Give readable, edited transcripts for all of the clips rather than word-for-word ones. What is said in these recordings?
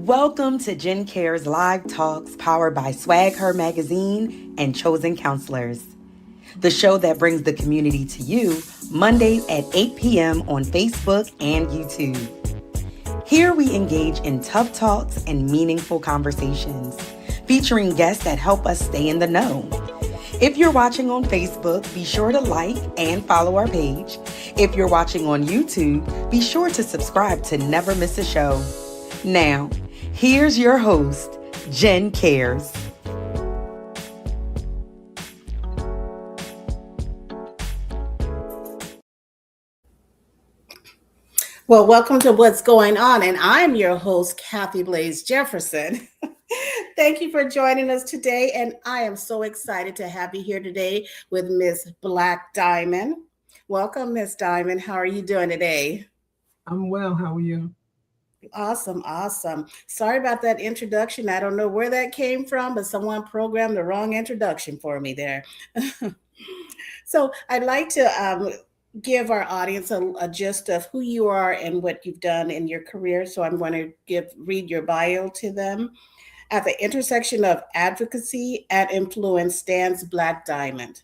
Welcome to Jen Care's Live Talks powered by Swag Her Magazine and Chosen Counselors, the show that brings the community to you Mondays at 8 p.m. on Facebook and YouTube. Here we engage in tough talks and meaningful conversations, featuring guests that help us stay in the know. If you're watching on Facebook, be sure to like and follow our page. If you're watching on YouTube, be sure to subscribe to never miss a show. Now, here's your host, Jen Cares. Well, welcome to What's Going On, and I'm your host, Kathy Blaze Jefferson. Thank you for joining us today, and I am so excited to have you here today with Miss Blaque Diamond. Welcome, Miss Diamond. How are you doing today? I'm well. How are you? Awesome. Sorry about that introduction. I don't know where that came from, but someone programmed the wrong introduction for me there. So I'd like to give our audience a gist of who you are and what you've done in your career. So I'm going to read your bio to them. At the intersection of advocacy and influence stands Blaque Diamond,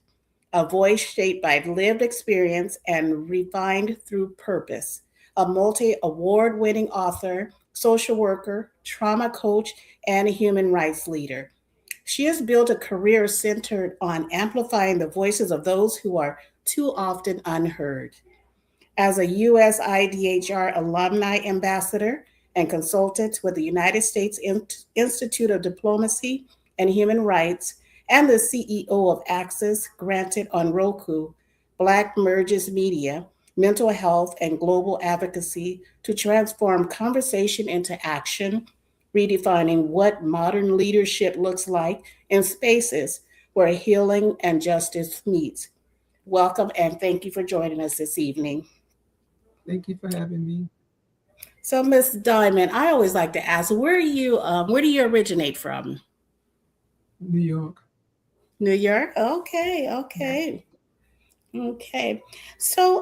a voice shaped by lived experience and refined through purpose. A multi-award winning author, social worker, trauma coach, and a human rights leader. She has built a career centered on amplifying the voices of those who are too often unheard. As a U.S. IDHR alumni ambassador and consultant with the United States Institute of Diplomacy and Human Rights and the CEO of Access Granted on Roku, Blaque merges media, mental health, and global advocacy to transform conversation into action, redefining what modern leadership looks like in spaces where healing and justice meet. Welcome and thank you for joining us this evening. Thank you for having me. So, Miss Diamond, I always like to ask, where do you originate from? New York. New York? Okay. So,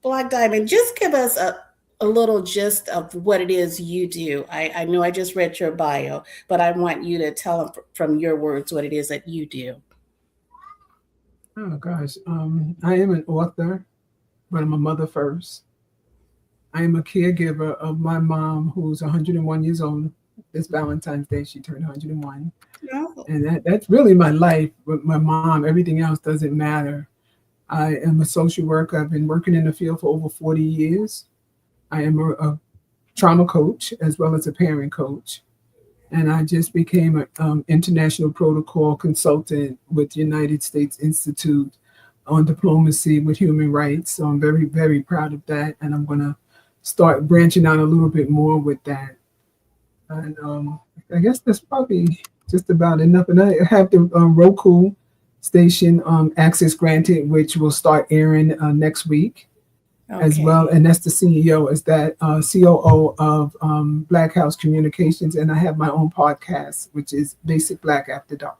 Blaque Diamond, just give us a little gist of what it is you do. I know I just read your bio, but I want you to tell them from your words what it is that you do. Oh gosh. I am an author, but I'm a mother first. I am a caregiver of my mom, who's 101 years old. This Valentine's Day, she turned 101. Oh, And that's really my life with my mom. Everything else doesn't matter. I am a social worker. I've been working in the field for over 40 years. I am a trauma coach as well as a parent coach. And I just became an international protocol consultant with the United States Institute on Diplomacy with Human Rights. So I'm very, very proud of that. And I'm going to start branching out a little bit more with that. And I guess that's probably just about enough. And I have the Roku station, Access Granted, which will start airing next week as well. And that's the CEO, is that COO of Black House Communications. And I have my own podcast, which is Basic Black After Dark.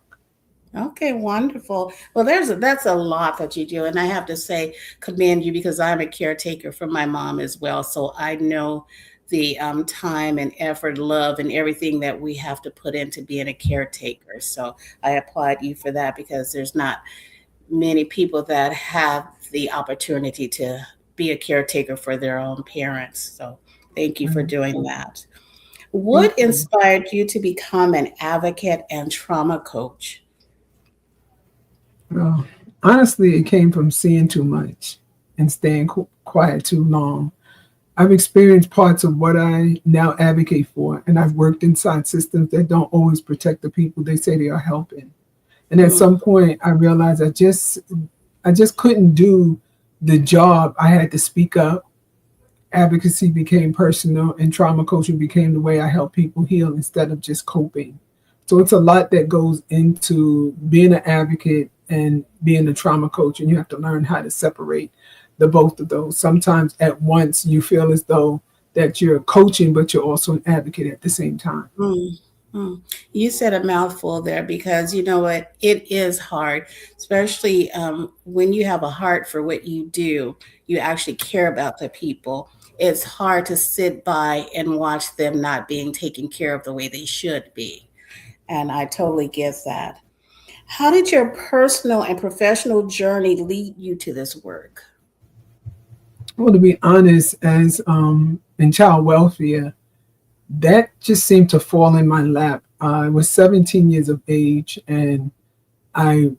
Okay, wonderful. Well, that's a lot that you do, and I have to say, commend you because I'm a caretaker for my mom as well. So I know the time and effort, love, and everything that we have to put into being a caretaker. So I applaud you for that because there's not many people that have the opportunity to be a caretaker for their own parents. So thank you for doing that. What inspired you to become an advocate and trauma coach? Well, honestly, it came from seeing too much and staying quiet too long. I've experienced parts of what I now advocate for, and I've worked inside systems that don't always protect the people they say they are helping. And at some point, I realized I just couldn't do the job. I had to speak up. Advocacy became personal, and trauma coaching became the way I help people heal instead of just coping. So it's a lot that goes into being an advocate and being a trauma coach, and you have to learn how to separate the both of those. Sometimes at once you feel as though that you're coaching, but you're also an advocate at the same time. Mm. You said a mouthful there because you know what? It is hard, especially when you have a heart for what you do. You actually care about the people. It's hard to sit by and watch them not being taken care of the way they should be. And I totally get that. How did your personal and professional journey lead you to this work? Well, to be honest, as in child welfare, that just seemed to fall in my lap. I was 17 years of age, and I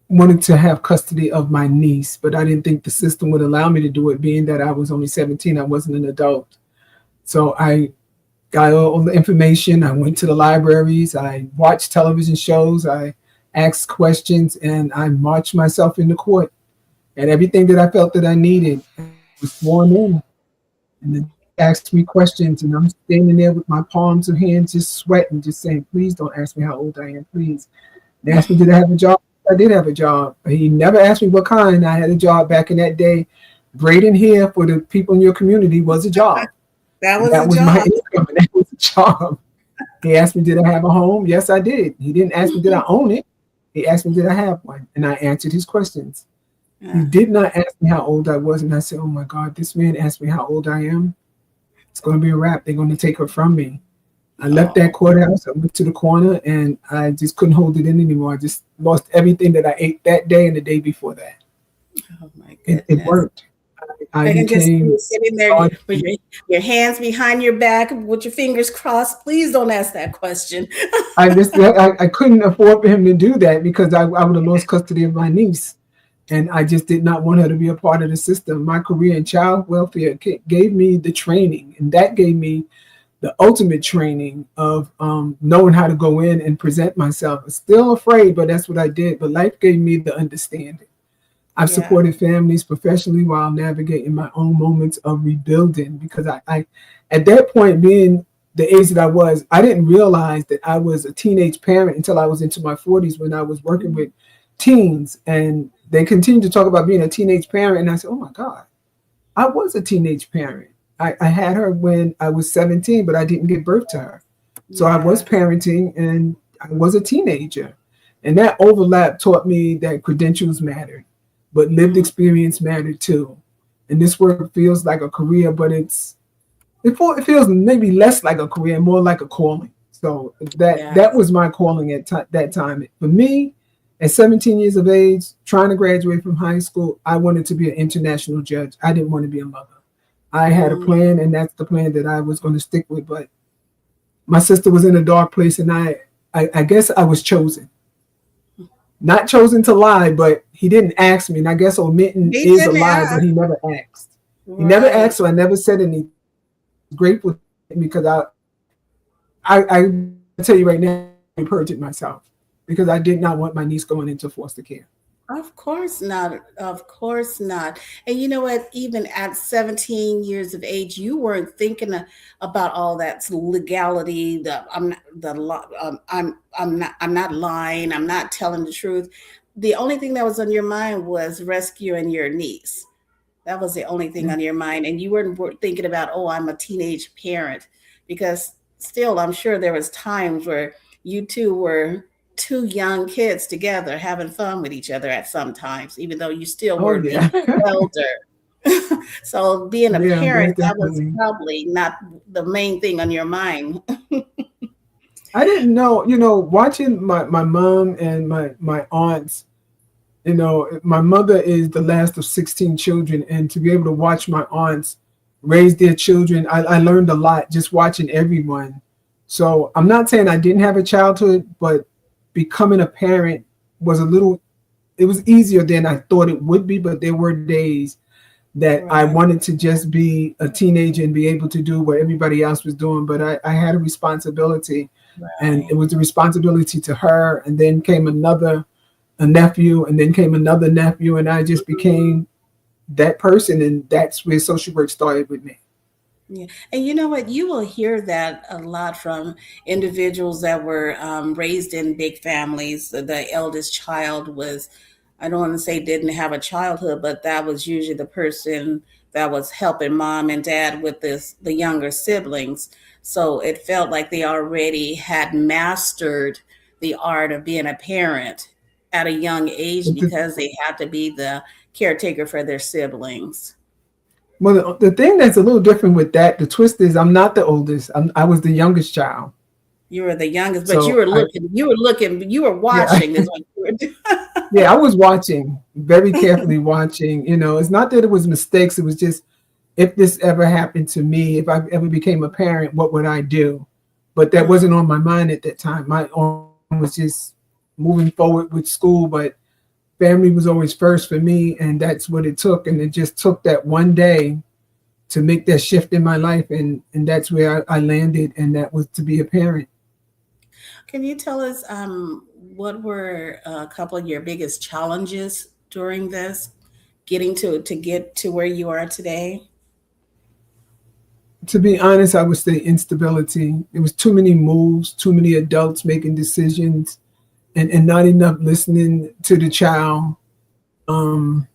wanted to have custody of my niece, but I didn't think the system would allow me to do it, being that I was only 17. I wasn't an adult. So I got all the information. I went to the libraries. I watched television shows. I asked questions, and I marched myself into court. And everything that I felt that I needed was sworn in. And the asked me questions, and I'm standing there with my palms of hands just sweating, just saying, please don't ask me how old I am, please. They asked me, did I have a job? I did have a job. He never asked me what kind. I had a job back in that day. Braiding hair for the people in your community was a job. That And was that a was my job. income, and that was a job. He asked me, did I have a home? Yes, I did. He didn't ask me, did I own it? He asked me, did I have one? And I answered his questions. He Yeah. did not ask me how old I was. And I said, oh my God, this man asked me how old I am. It's going to be a wrap. They're going to take her from me. I left that Oh, courthouse. I went to the corner, and I just couldn't hold it in anymore. I just lost everything that I ate that day and the day before that. oh my It goodness. worked. I I can just see you became sitting there God. with your hands behind your back with your fingers crossed. Please don't ask that question. I couldn't afford for him to do that because I would have lost custody of my niece. And I just did not want her to be a part of the system. My career in child welfare gave me the training, and that gave me the ultimate training of knowing how to go in and present myself. Still afraid, but that's what I did. But life gave me the understanding. I've Yeah, supported families professionally while navigating my own moments of rebuilding because I at that point, being the age that I was, I didn't realize that I was a teenage parent until I was into my 40s when I was working with teens, and they continued to talk about being a teenage parent. And I said, oh my God, I was a teenage parent. I had her when I was 17, but I didn't give birth to her. So I was yeah, parenting and I was a teenager. And that overlap taught me that credentials mattered, but lived mm, experience mattered too. And this work feels like a career, but it feels maybe less like a career, more like a calling. So that yes. was my calling at that time. For me, at 17 years of age, trying to graduate from high school, I wanted to be an international judge. I didn't want to be a mother. I had a Mm, plan, and that's the plan that I was going to stick with. But my sister was in a dark place, and I guess I was chosen. Not chosen to lie, but he didn't ask me. And I guess omitting he is a didn't lie, but ask. he never asked. He never Right. asked, so I never said anything. Grateful because I tell you right now, I perjured myself because I did not want my niece going into foster care. Of course not. Of course not. And you know what? Even at 17 years of age, you weren't thinking about all that legality. The I'm not, the I'm not lying. I'm not telling the truth. The only thing that was on your mind was rescuing your niece. That was the only thing Yeah. on your mind, and you weren't thinking about, oh, I'm a teenage parent, because still, I'm sure there was times where you two were two young kids together having fun with each other at some times, even though you still Oh were the yeah. elder. So being a Yeah, parent, most that was definitely. probably not the main thing on your mind. I didn't know, watching my mom and my aunts, my mother is the last of 16 children, and to be able to watch my aunts raise their children, I learned a lot just watching everyone. So I'm not saying I didn't have a childhood, but becoming a parent was it was easier than I thought it would be, but there were days that I Right, wanted to just be a teenager and be able to do what everybody else was doing. But I had a responsibility, and it right. was the responsibility to her. And then came a nephew, and then came another nephew, and I just became that person. And that's where social work started with me. Yeah. And you know what? You will hear that a lot from individuals that were raised in big families. The eldest child was I don't want to say didn't have a childhood, but that was usually the person that was helping mom and dad with the younger siblings. So it felt like they already had mastered the art of being a parent at a young age But because they had to be the caretaker for their siblings. the thing that's a little different with that, the twist is I'm not the oldest. I was the youngest child. You were the youngest, but So I, you were yeah, watching is what you were doing. yeah, I was watching, very carefully watching. It's not that it was mistakes. It was just, if this ever happened to me, if I ever became a parent, what would I do? But that wasn't on my mind at that time. My own was just moving forward with school, but family was always first for me, and that's what it took. And it just took that one day to make that shift in my life, and that's where I landed, and that was to be a parent. Can you tell us what were a couple of your biggest challenges during this, getting to get to where you are today? To be honest, I would say instability. There was too many moves, too many adults making decisions, and not enough listening to the child. Um,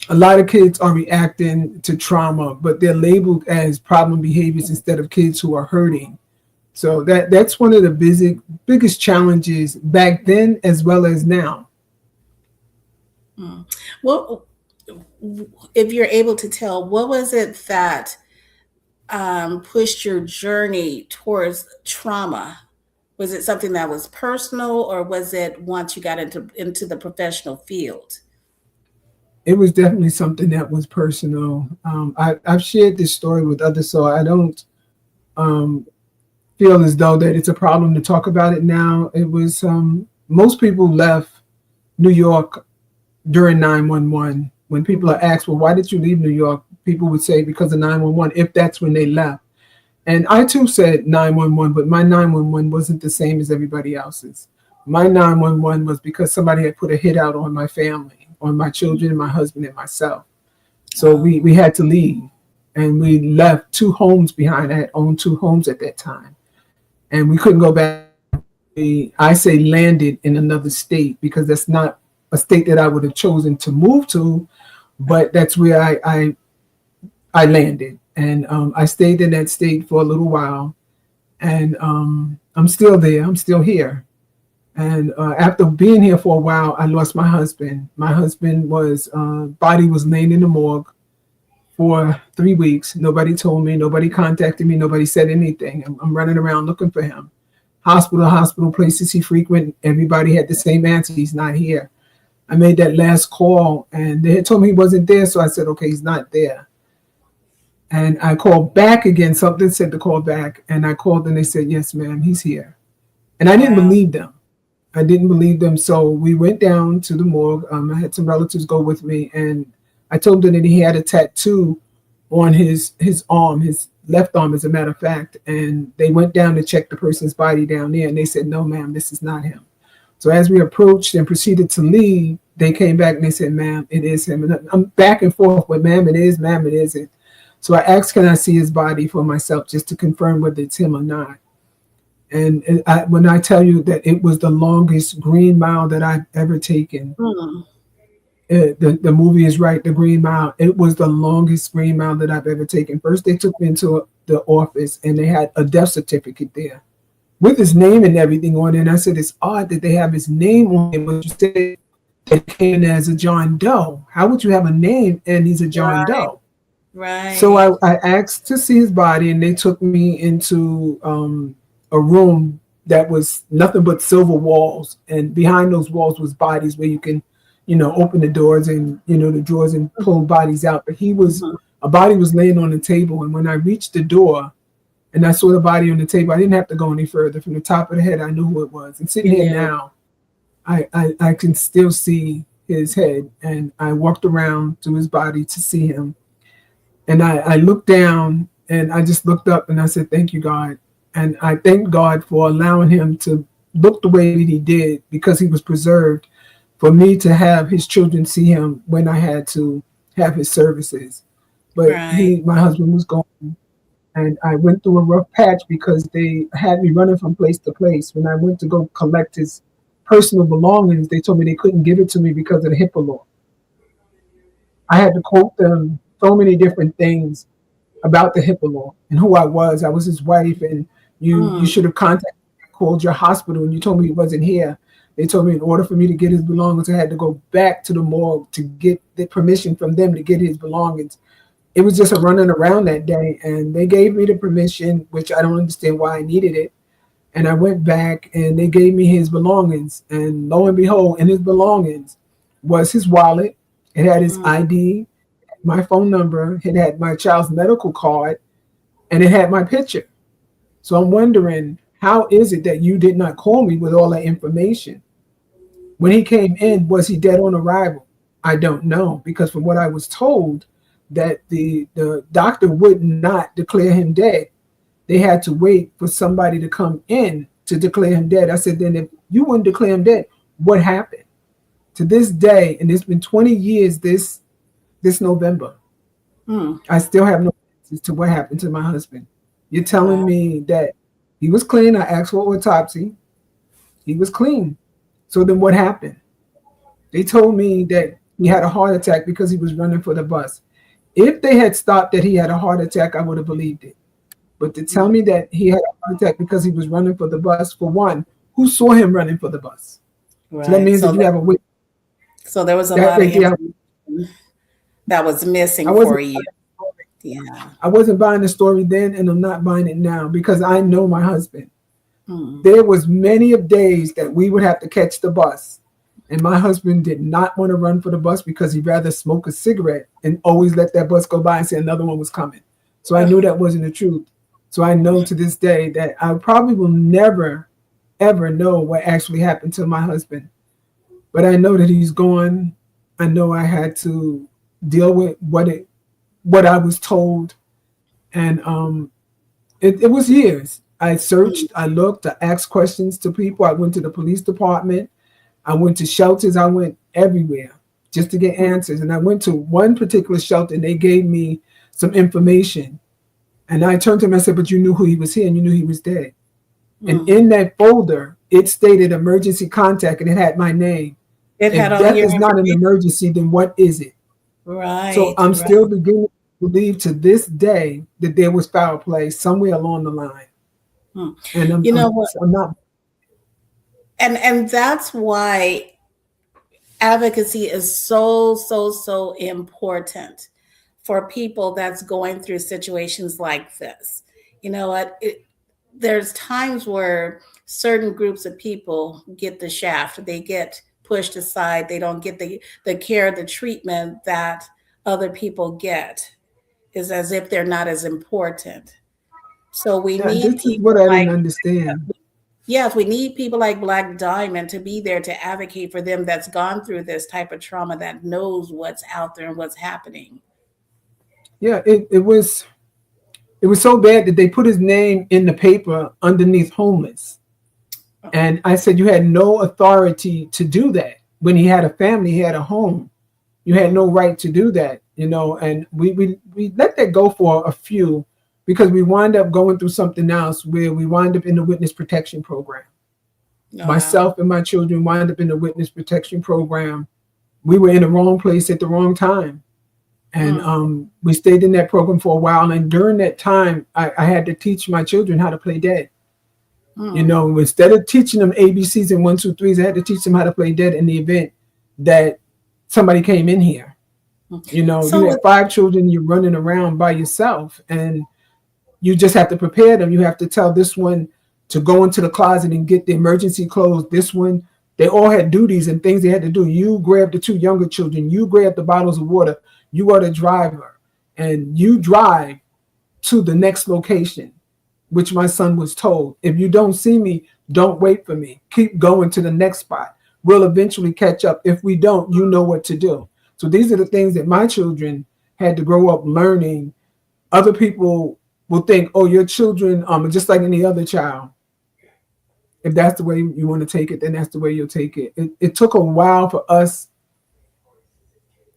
a lot of kids are reacting to trauma, but they're labeled as problem behaviors instead of kids who are hurting. So that's one of the biggest challenges back then as well as now. Hmm. Well, if you're able to tell, what was it that pushed your journey towards trauma? Was it something that was personal, or was it once you got into the professional field? It was definitely something that was personal. I've shared this story with others, so I don't um, feel as though that it's a problem to talk about it now. It was most people left New York during 911. When people are asked, well, why did you leave New York? People would say because of 911, if that's when they left. And I too said 911, but my 911 wasn't the same as everybody else's. My 911 was because somebody had put a hit out on my family, on my children, and my husband, and myself. So Oh, we had to leave. And we left two homes behind. I had owned two homes at that time. And we couldn't go back. I say landed in another state because that's not a state that I would have chosen to move to, but that's where I landed. And I stayed in that state for a little while. And I'm still there. I'm still here. And after being here for a while, I lost my husband. My husband was body was laying in the morgue for 3 weeks. Nobody told me. Nobody contacted me. Nobody said anything. I'm running around looking for him. Hospital, places he frequent. Everybody had the same answer. He's not here. I made that last call, and they had told me he wasn't there. So I said, okay, he's not there. And I called back again. Something said to call back, and I called, and they said, yes, ma'am, he's here. And I didn't wow. believe them. I didn't believe them. So we went down to the morgue. I had some relatives go with me, and I told them that he had a tattoo on his arm, his left arm, as a matter of fact. And they went down to check the person's body down there, and they said, no, ma'am, this is not him. So as we approached and proceeded to leave, they came back and they said, ma'am, it is him. And I'm back and forth with, ma'am, it is, ma'am, it isn't. So I asked, can I see his body for myself just to confirm whether it's him or not? And when I tell you that it was the longest green mile that I've ever taken, Hmm. the movie is right, the Green Mile. It was the longest Green Mile that I've ever taken. First, they took me into the office, and they had a death certificate there with his name and everything on it. And I said, it's odd that they have his name on it, but you said it came as a John Doe. How would you have a name and he's a John Right, Doe? So right. I asked to see his body, and they took me into a room that was nothing but silver walls, and behind those walls was bodies where you can, open the doors and the drawers and pull bodies out. But Mhm. a body was laying on the table, and when I reached the door and I saw the body on the table, I didn't have to go any further. From the top of the head, I knew who it was. And sitting You here knew. now, I can still see his head, and I walked around to his body to see him. And I looked down, and I just looked up, and I said, thank you, God. And I thank God for allowing him to look the way that he did, because he was preserved for me to have his children see him when I had to have his services. But Right. my husband was gone, and I went through a rough patch because they had me running from place to place. When I went to go collect his personal belongings, they told me they couldn't give it to me because of the HIPAA law. I had to quote them so many different things about the HIPAA law and who I was. I was his wife, and you Mm. should have contacted, called your hospital, and you told me he wasn't here. They told me in order for me to get his belongings, I had to go back to the morgue to get the permission from them to get his belongings. It was just a running around that day, and they gave me the permission, which I don't understand why I needed it. And I went back, and they gave me his belongings, and lo and behold, in his belongings was his wallet. It had his Mm. ID, my phone number, it had my child's medical card, and it had my picture. So I'm wondering, how is it that you did not call me with all that information? When he came in, was he dead on arrival? I don't know, because from what I was told, that the doctor would not declare him dead. They had to wait for somebody to come in to declare him dead. I said, then if you wouldn't declare him dead, what happened? To this day, and it's been 20 years this November, Mm. I still have no answers to what happened to my husband. You're telling Wow. me that he was clean. I asked for autopsy. He was clean. So then what happened? They told me that he had a heart attack because he was running for the bus. If they had stopped that he had a heart attack, I would have believed it. But to tell me that he had a heart attack because he was running for the bus, for one, who saw him running for the bus? So that Right. means that you have a witness. So there was a That lot of right there, information that was I missing for wasn't you. Yeah. I wasn't buying the story then, and I'm not buying it now because I know my husband. Mm. There was many of days that we would have to catch the bus, and my husband did not want to run for the bus because he'd rather smoke a cigarette and always let that bus go by and say another one was coming. So I knew that wasn't the truth. So I know to this day that I probably will never, ever know what actually happened to my husband. But I know that he's gone. I know I had to deal with what I was told, and it was years. I searched, I looked, I asked questions to people. I went to the police department. I went to shelters. I went everywhere just to get answers. And I went to one particular shelter, and they gave me some information. And I turned to him and I said, but you knew who he was here and you knew he was dead. And Mm. in that folder, it stated emergency contact, and it had my name. It had If all death your is not an information. emergency, then what is it? So Right. I'm Right. still beginning to believe to this day that there was foul play somewhere along the line. Mm. And You know what? I'm not. And that's why advocacy is so important for people that's going through situations like this. You know what? There's times where certain groups of people get the shaft, they get pushed aside, they don't get the care, the treatment that other people get. Is as if they're not as important. So we Yeah, need this is what people I like, didn't understand. yes, we need people like Blaque Diamond to be there to advocate for them that's gone through this type of trauma, that knows what's out there and what's happening. Yeah, it was so bad that they put his name in the paper underneath homeless. And I said, you had no authority to do that. When he had a family, he had a home. You had no right to do that, and we let that go for a few, because we wind up going through something else where we wind up in the witness protection program. Oh, wow. Myself and my children wind up in the witness protection program. We were in the wrong place at the wrong time. And Mm. we stayed in that program for a while. And during that time, I had to teach my children how to play dead. Mm. Instead of teaching them ABCs and one, two, threes, I had to teach them how to play dead in the event that somebody came in here. You So have with five children, you're running around by yourself, and you just have to prepare them. You have to tell this one to go into the closet and get the emergency clothes. This one, they all had duties and things they had to do. You grab the two younger children, you grab the bottles of water, you are the driver, and you drive to the next location, which my son was told. If you don't see me, don't wait for me. Keep going to the next spot. We'll eventually catch up. If we don't, you know what to do. So these are the things that my children had to grow up learning. Other people will think, oh, your children are just like any other child. If that's the way you want to take it, then that's the way you'll take it. It took a while for us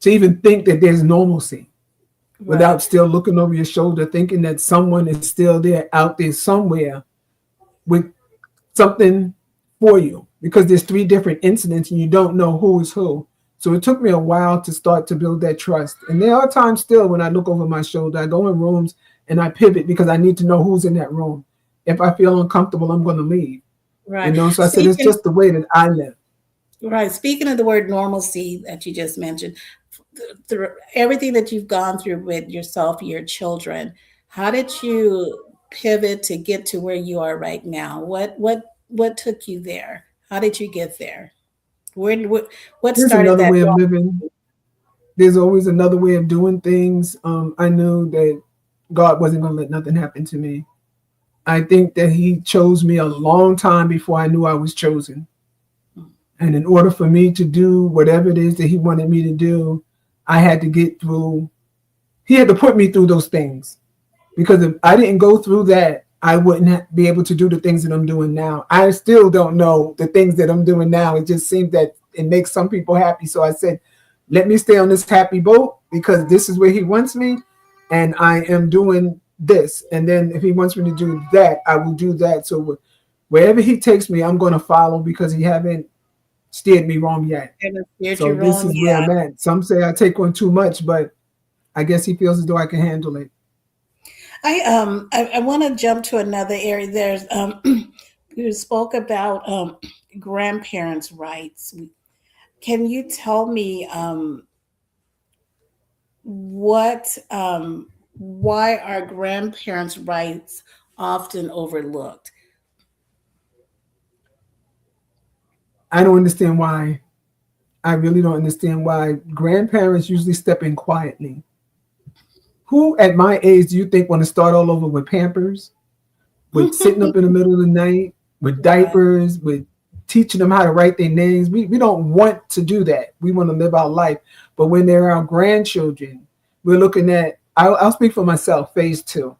to even think that there's normalcy, right. without still looking over your shoulder, thinking that someone is still there out there somewhere with something for you. because there's three different incidents and you don't know who is who. So it took me a while to start to build that trust. And there are times still when I look over my shoulder, I go in rooms and I pivot because I need to know who's in that room. If I feel uncomfortable, I'm going to leave. Right. So I said, it's just the way that I live. Right. Speaking of the word normalcy that you just mentioned, through everything that you've gone through with yourself, your children, how did you pivot to get to where you are right now? What took you there? How did you get there? What There's started another that? way of living. There's always another way of doing things. I knew that God wasn't going to let nothing happen to me. I think that he chose me a long time before I knew I was chosen. And in order for me to do whatever it is that he wanted me to do, I had to get through, he had to put me through those things. Because if I didn't go through that, I wouldn't be able to do the things that I'm doing now. I still don't know the things that I'm doing now. It just seems that it makes some people happy. So I said, let me stay on this happy boat because this is where he wants me. And I am doing this. And then if he wants me to do that, I will do that. So wherever he takes me, I'm going to follow because he haven't steered me wrong yet. Steered you So this wrong, is where yeah. I'm at. Some say I take on too much, but I guess he feels as though I can handle it. I want to jump to another area. There's you spoke about grandparents' rights. Can you tell me what why are grandparents' rights often overlooked? I don't understand why. I really don't understand why grandparents usually step in quietly. Who at my age do you think want to start all over with Pampers, with sitting up in the middle of the night, with Right. diapers, with teaching them how to write their names? We don't want to do that. We want to live our life. But when they're our grandchildren, we're looking at, I'll speak for myself, phase two.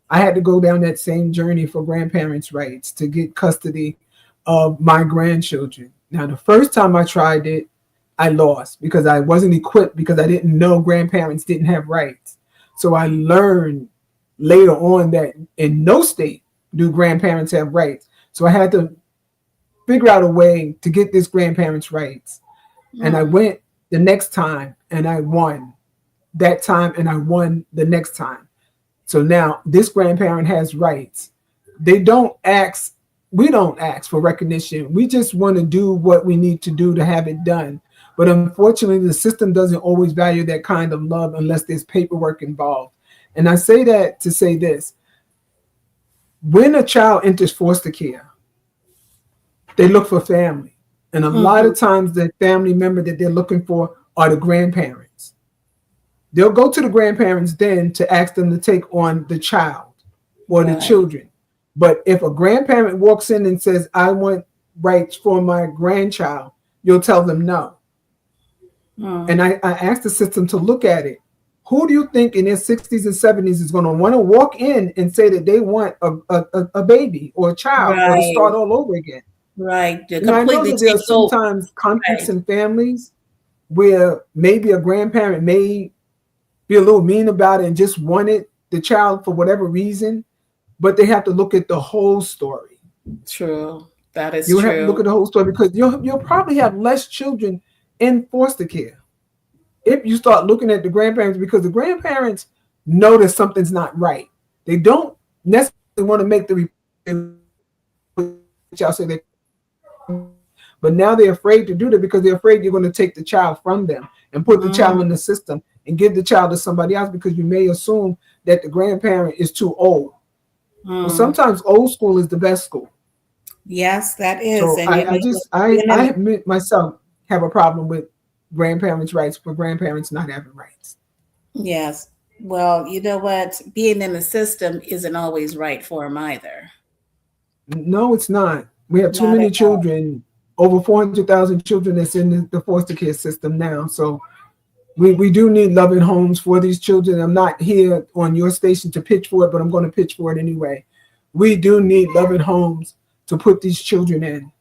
I had to go down that same journey for grandparents' rights to get custody of my grandchildren. Now, the first time I tried it, I lost because I wasn't equipped because I didn't know grandparents didn't have rights. So I learned later on that in no state do grandparents have rights. So I had to figure out a way to get this grandparents' rights. And I Mm, went the next time and I won that time and I won the next time. So now this grandparent has rights. They don't ask, we don't ask for recognition. We just want to do what we need to do to have it done. But unfortunately, the system doesn't always value that kind of love unless there's paperwork involved. And I say that to say this. When a child enters foster care, they look for family. And a lot mhm. of times the family member that they're looking for are the grandparents. They'll go to the grandparents then to ask them to take on the child or the Right. children. But if a grandparent walks in and says, I want rights for my grandchild, you'll tell them no. Mm, And I asked the system to look at it. Who do you think in their 60s and 70s is going to want to walk in and say that they want a baby or a child or to right. start all over again? Right. To I know completely that there are take over. sometimes conflicts Right. in families where maybe a grandparent may be a little mean about it and just wanted the child for whatever reason, but they have to look at the whole story. True. That is You have to look true. at the whole story because you'll probably have less children in foster care if you start looking at the grandparents because the grandparents know that something's not right. They don't necessarily want to make the y'all say they, but now they're afraid to do that because they're afraid you're going to take the child from them and put the child Mm, in the system and give the child to somebody else because you may assume that the grandparent is too old. Well, mm. sometimes old school is the best school. Yes, that is. So And you know, being I in admit myself have a problem with grandparents' rights for grandparents not having rights. yes. Well, you know what? Being in the system isn't always right for them either. No, it's not. We have too Not many at all. children, over 400,000 children that's in the foster care system now. So we do need loving homes for these children. I'm not here on your station to pitch for it, but I'm going to pitch for it anyway. We do need loving homes to put these children in.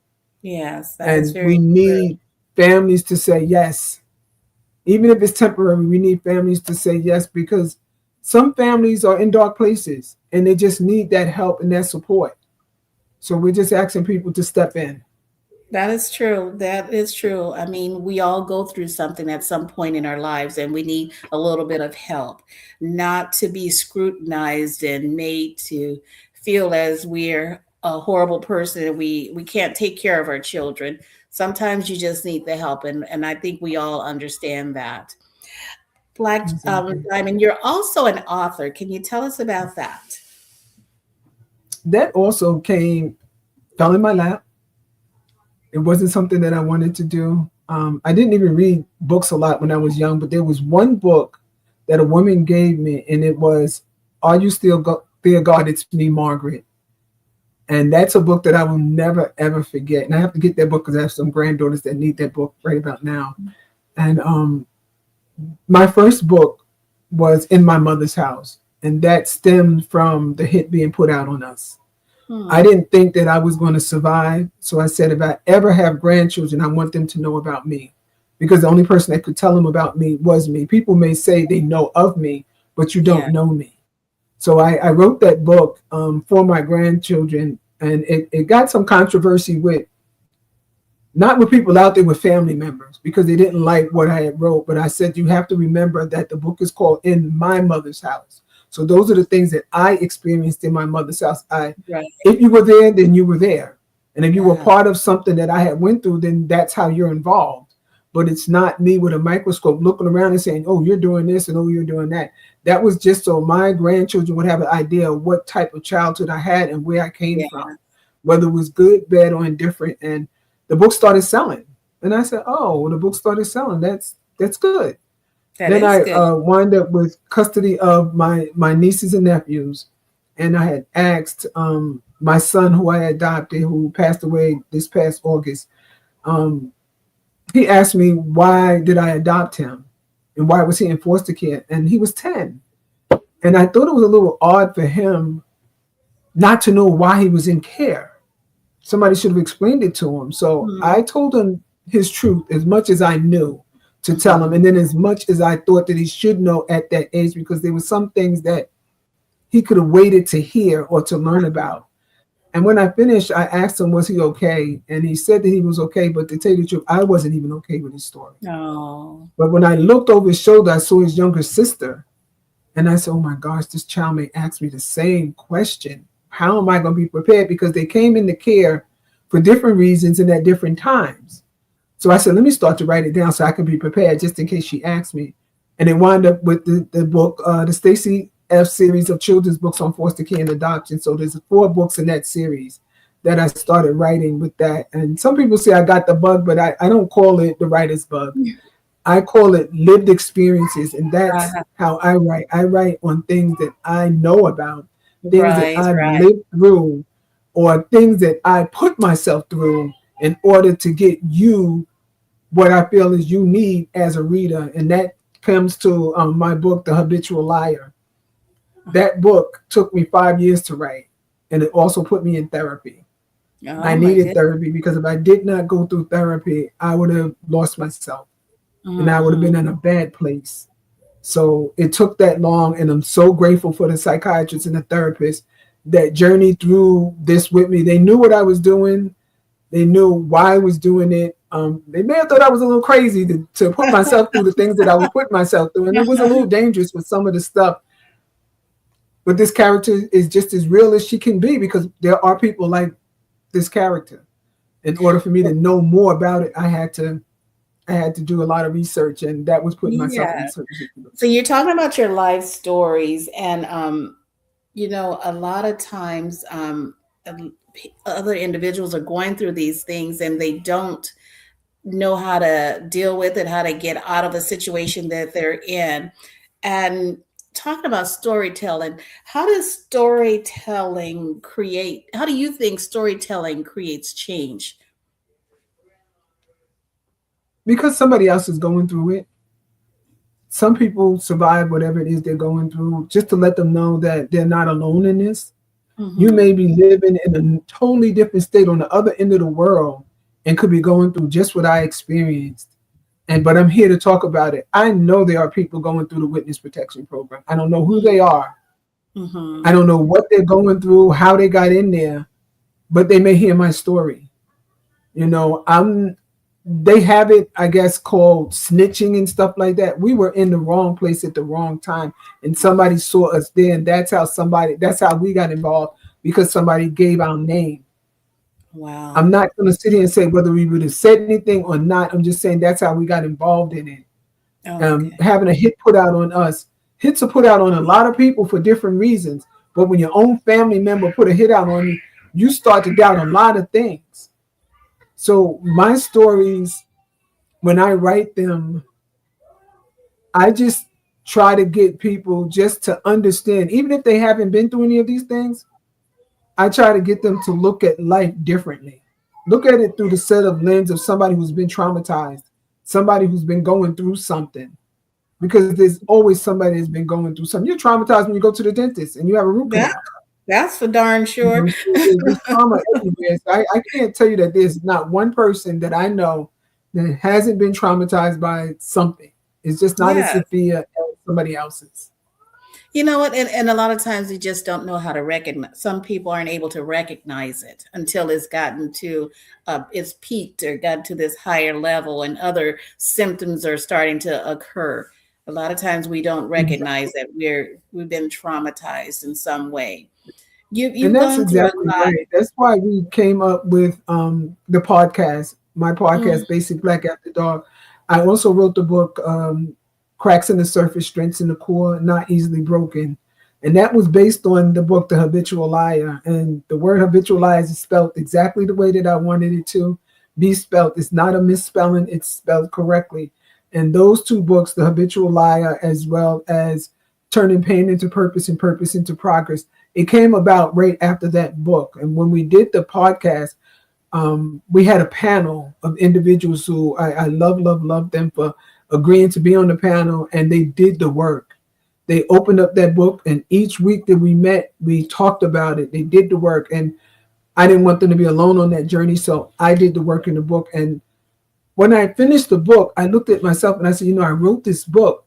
Yes, that is And we very true. need families to say yes. Even if it's temporary, we need families to say yes because some families are in dark places and they just need that help and that support. So we're just asking people to step in. That is true. That is true. I mean, we all go through something at some point in our lives, and we need a little bit of help, not to be scrutinized and made to feel as we're a horrible person and we can't take care of our children. Sometimes you just need the help, and I think we all understand that. Black Exactly. Diamond, you're also an author. Can you tell us about that? That also fell in my lap. It wasn't something that I wanted to do. I didn't even read books a lot when I was young, but there was one book that a woman gave me, and it was "Are You Still There, God? It's Me, Margaret." And that's a book that I will never ever forget. And I have to get that book because I have some granddaughters that need that book right about now. And my first book was In My Mother's House, and that stemmed from the hit being put out on us. I Hmm. didn't think that I was going to survive. So I said, if I ever have grandchildren, I want them to know about me, because the only person that could tell them about me was me. People may say they know of me, but you Yeah. don't know me. So I wrote that book for my grandchildren, and it got some controversy with not with people out there, with family members, because they didn't like what I had wrote. But I said, you have to remember that the book is called In My Mother's House. So those are the things that I experienced in my mother's house. Right. If you were there, then you were there. And if you were Yeah. part of something that I had went through, then that's how you're involved. But it's not me with a microscope looking around and saying, oh, you're doing this and oh, you're doing that. That was just so my grandchildren would have an idea of what type of childhood I had and where I came Yeah. from, whether it was good, bad, or indifferent. And the book started selling. And I said, oh, well, the book started selling. That's good. That Then is I good. wound up with custody of my nieces and nephews, and I had asked my son, who I adopted, who passed away this past August. Um, he asked me, why did I adopt him, and why was he in foster care? And he was 10, and I thought it was a little odd for him not to know why he was in care. Somebody should have explained it to him. So Hmm. I told him his truth as much as I knew to tell him, Hmm. and then as much as I thought that he should know at that age, because there were some things that he could have waited to hear or to learn about. And when I finished, I asked him, was he okay? And he said that he was okay, but to tell you the truth, I wasn't even okay with his story. Oh. But when I looked over his shoulder, I saw his younger sister, and I said, oh my gosh, this child may ask me the same question. How am I going to be prepared? Because they came into care for different reasons and at different times. So I said, let me start to write it down so I can be prepared just in case she asks me. And it wound up with the book, the Stacy F. series of children's books on foster care and adoption. So there's 4 books in that series that I started writing with that. And some people say I got the bug, but I don't call it the writer's bug. I call it lived experiences. And that's Uh, how I write. I write on things that I know about, things that right. I've Right. lived through, or things that I put myself through in order to get you what I feel is you need as a reader. And that comes to my book, The Habitual Liar. That book took me 5 years to write, and it also put me in therapy. I Oh my needed goodness. therapy because if I did not go through therapy, I would have lost myself and I would have Hmm. been in a bad place. So it took that long, and I'm so grateful for the psychiatrist and the therapist that journeyed through this with me. They knew what I was doing. They knew why I was doing it. They may have thought I was a little crazy to put myself through the things that I was putting myself through, and it was a little dangerous with some of the stuff. But this character is just as real as she can be, because there are people like this character. In order for me to know more about it, I had to do a lot of research, and that was putting myself in Yeah. certain So situations. you're talking about your life stories, and a lot of times, other individuals are going through these things, and they don't know how to deal with it, how to get out of a situation that they're in. And talking about storytelling, how do you think storytelling creates change? Because somebody else is going through it. Some people survive whatever it is they're going through, just to let them know that they're not alone in this. You may Hmm. be living in a totally different state on the other end of the world and could be going through just what I experienced. But I'm here to talk about it. I know there are people going through the witness protection program. I don't know who they are. I Hmm. don't know what they're going through, how they got in there, but they may hear my story. I'm they have it, I guess, called snitching and stuff like that. We were in the wrong place at the wrong time, and somebody saw us there, and that's how we got involved because somebody gave our name. Wow. I'm not going to sit here and say whether we would have said anything or not. I'm just saying that's how we got involved in it. Okay. Having a hit put out on us. Hits are put out on a lot of people for different reasons, but when your own family member put a hit out on you, you start to doubt a lot of things. So my stories, when I write them, I just try to get people just to understand, even if they haven't been through any of these things, I try to get them to look at life differently. Look at it through the set of lens of somebody who's been traumatized, somebody who's been going through something. Because there's always somebody that's been going through something. You're traumatized when you go to the dentist and you have a root That canal. that's for darn sure. So there's trauma everywhere. So I can't tell you that there's not one person that I know that hasn't been traumatized by something. It's just not as Yes. severe as somebody else's. You know what? And a lot of times we just don't know how to recognize. Some people aren't able to recognize it until it's gotten to, it's peaked or gotten to this higher level, and other symptoms are starting to occur. A lot of times we don't recognize that we've been traumatized in some way. And You've that's gone through a exactly lot. right. That's why we came up with the podcast, my Mm, podcast, Basic Black After Dark. I also wrote the book, Cracks in the Surface, Strengths in the Core, Not Easily Broken. And that was based on the book, The Habitual Liar. And the word habitual liar is spelled exactly the way that I wanted it to be spelled. It's not a misspelling, it's spelled correctly. And those two books, The Habitual Liar, as well as Turning Pain into Purpose and Purpose into Progress, it came about right after that book. And when we did the podcast, we had a panel of individuals who I love them for agreeing to be on the panel, and they did the work. They opened up that book, and each week that we met, we talked about it. They did the work, and I didn't want them to be alone on that journey, so I did the work in the book. And when I finished the book, I looked at myself and I said, I wrote this book,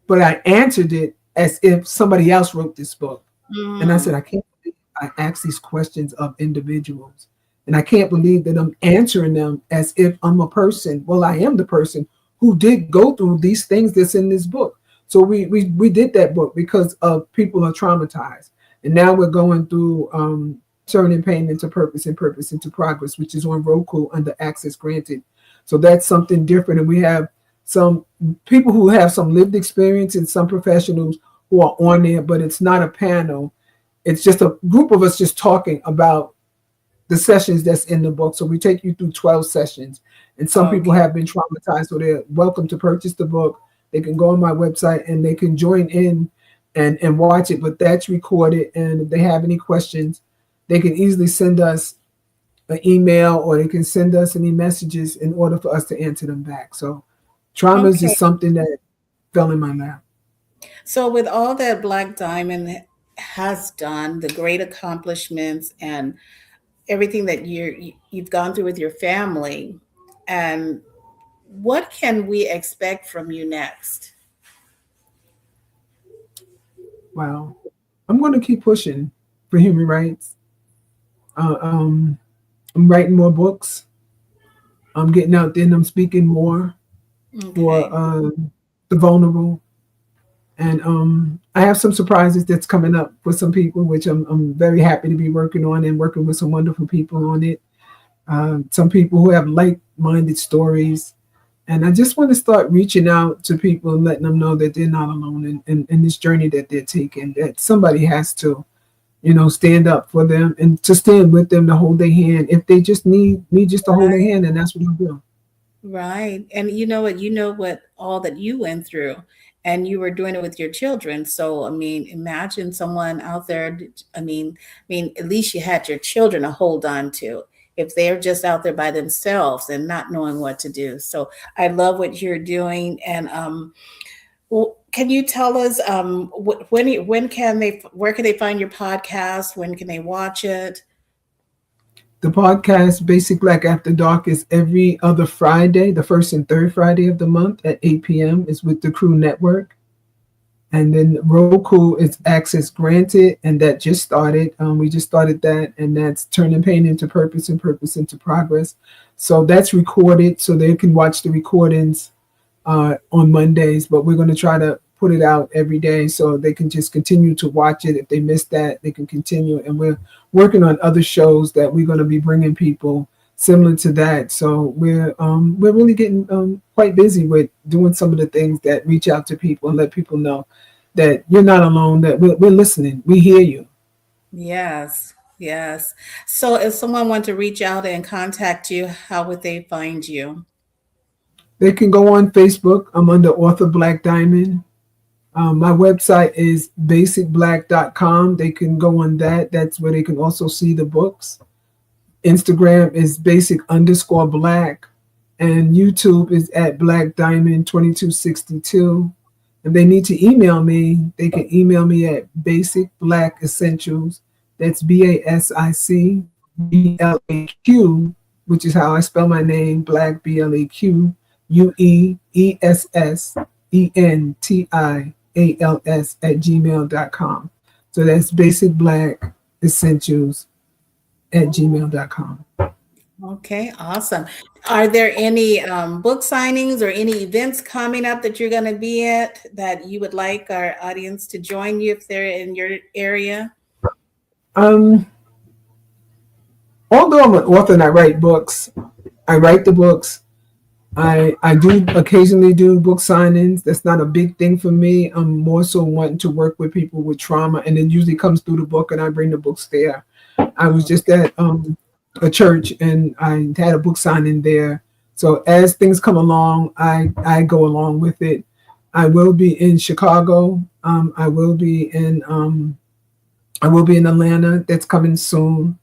but I answered it as if somebody else wrote this book. And I said, mm, I can't believe I ask these questions of individuals. And I can't believe that I'm answering them as if I'm a person. Well, I am the person who did go through these things that's in this book. So we did that book because of people are traumatized. And now we're going through Turning Pain into Purpose and Purpose into Progress, which is on Roku under Access Granted. So that's something different. And we have some people who have some lived experience and some professionals who are on there, but it's not a panel. It's just a group of us just talking about the sessions that's in the book. So we take you through 12 sessions. And some people okay. have been traumatized, so they're welcome to purchase the book. They can go on my website and they can join in and watch it, but that's recorded. And if they have any questions, they can easily send us an email or they can send us any messages in order for us to answer them back. So trauma is Okay. just something that fell in my lap. So with all that Black Diamond has done, the great accomplishments and everything that you've gone through with your family, and what can we expect from you next? Wow. I'm going to keep pushing for human rights. Uh, um, I'm writing more books. I'm getting out there and I'm speaking more for Okay. the vulnerable. And I have some surprises that's coming up for some people, which I'm very happy to be working on and working with some wonderful people on it. Some people who have like-minded stories. And I just want to start reaching out to people and letting them know that they're not alone in this journey that they're taking, that somebody has to, stand up for them and to stand with them to hold their hand. If they just need me just to hold their hand, and that's what I'm doing. Right. And you know what all that you went through, and you were doing it with your children. So, I mean, imagine someone out there. At least you had your children to hold on to. If they're just out there by themselves and not knowing what to do. So I love what you're doing. And can you tell us where can they find your podcast? When can they watch it? The podcast, Basic Black After Dark, is every other Friday, the first and third Friday of the month at 8 p.m. is with the Crew Network. And then Roku is access granted, and that just started. We just started that, and that's turning pain into purpose and purpose into progress. So that's recorded, so they can watch the recordings on Mondays, but we're going to try to put it out every day so they can just continue to watch it. If they missed that, they can continue. And we're working on other shows that we're going to be bringing people similar to that. So we're really getting quite busy with doing some of the things that reach out to people and let people know that you're not alone, that we're listening. We hear you. Yes, yes. So if someone wanted to reach out and contact you, how would they find you? They can go on Facebook. I'm under author Blaque Diamond. My website is basicblack.com. They can go on that. That's where they can also see the books. Instagram is basic_black. And YouTube is at Blaque Diamond 2262. If they need to email me, they can email me at Basic Black Essentials. That's BASIC BLAQ, which is how I spell my name, Black BLAQ UEESSENTIALS at gmail.com. So that's Basic Black Essentials at gmail.com. Okay, awesome. Are there any book signings or any events coming up that you're going to be at that you would like our audience to join you if they're in your area? Although I'm an author and I write books, I write the books. I do occasionally do book signings. That's not a big thing for me. I'm more so wanting to work with people with trauma, and it usually comes through the book, and I bring the books there. I was just at a church, and I had a book signing there. So as things come along, I go along with it. I will be in Chicago. I will be in Atlanta. That's coming soon,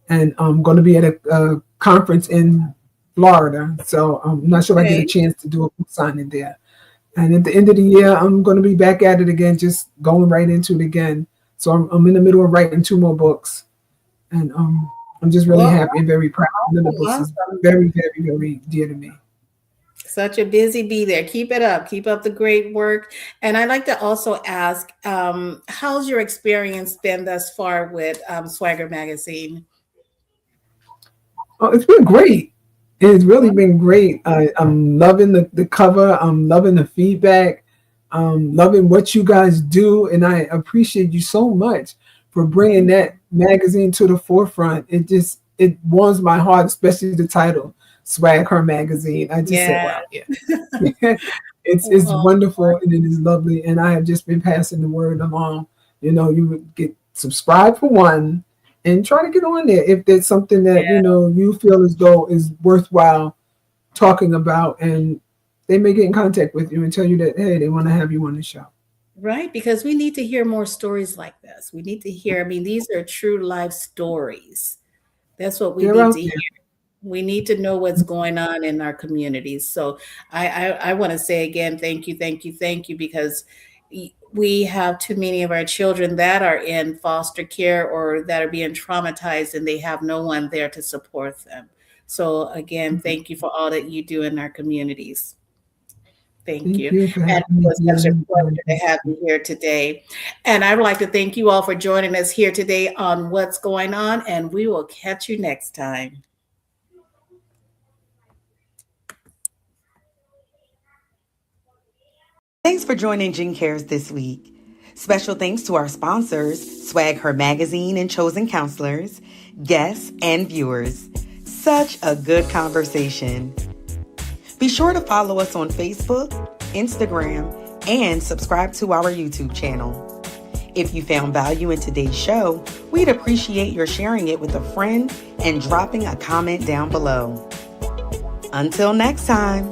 and I'm going to be at a conference in Florida. So I'm not sure if I get a chance to do a book signing there. And at the end of the year, I'm going to be back at it again, just going right into it again. So I'm in the middle of writing 2 more books, and I'm just really happy and very proud. One of the books is very, very, very dear to me. Such a busy bee there. Keep it up. Keep up the great work. And I'd like to also ask, how's your experience been thus far with Swagger Magazine? Oh, it's been great. It's really been great. I'm loving the cover. I'm loving the feedback. Loving what you guys do. And I appreciate you so much for bringing that magazine to the forefront. It warms my heart, especially the title, Swag Her Magazine. I just said, wow, yeah. It's wonderful and it is lovely. And I have just been passing the word along. You know, you would get subscribed for one, and try to get on there if there's something that you feel as though is worthwhile talking about, and they may get in contact with you and tell you that, hey, they want to have you on the show. Right, because we need to hear more stories like this. We need to hear, these are true life stories. That's what we need to hear. We need to know what's going on in our communities. So I want to say again, thank you, because we have too many of our children that are in foster care or that are being traumatized, and they have no one there to support them. So again, thank you for all that you do in our communities. Thank you. And it was such a pleasure to have you here today. And I would like to thank you all for joining us here today on What's Going On, and we will catch you next time. Thanks for joining Jen Cares this week. Special thanks to our sponsors, Swag Her Magazine and Chosen Counselors, guests, and viewers. Such a good conversation. Be sure to follow us on Facebook, Instagram, and subscribe to our YouTube channel. If you found value in today's show, we'd appreciate your sharing it with a friend and dropping a comment down below. Until next time.